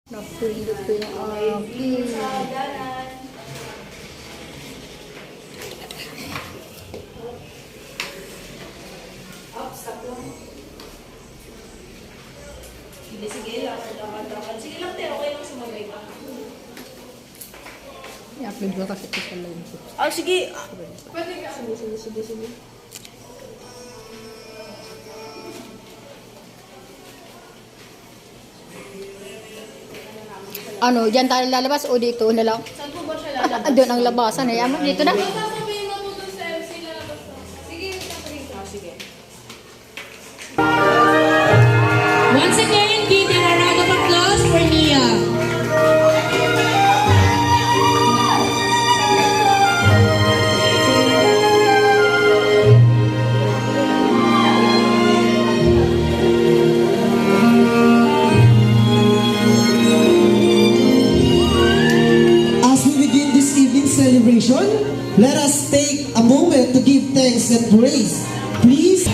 Napindot ko yung aking. Sige lang. Sige lang, te. Okay lang sumagay ka. I-upload ko kasi ito sa live ko. Ah, sige. Pwede ka. Sige. Ano, dyan tayo lalabas o dito na lang? Saan po ba siya lalabas? Doon ang labasan eh. Dito na. Sasabihin mo po dun sa MC lalabas na. Sige, sasabihin ko. Sige. Once again, give a round of applause for Nia. As we begin this evening's celebration, let us take a moment to give thanks and praise. Please.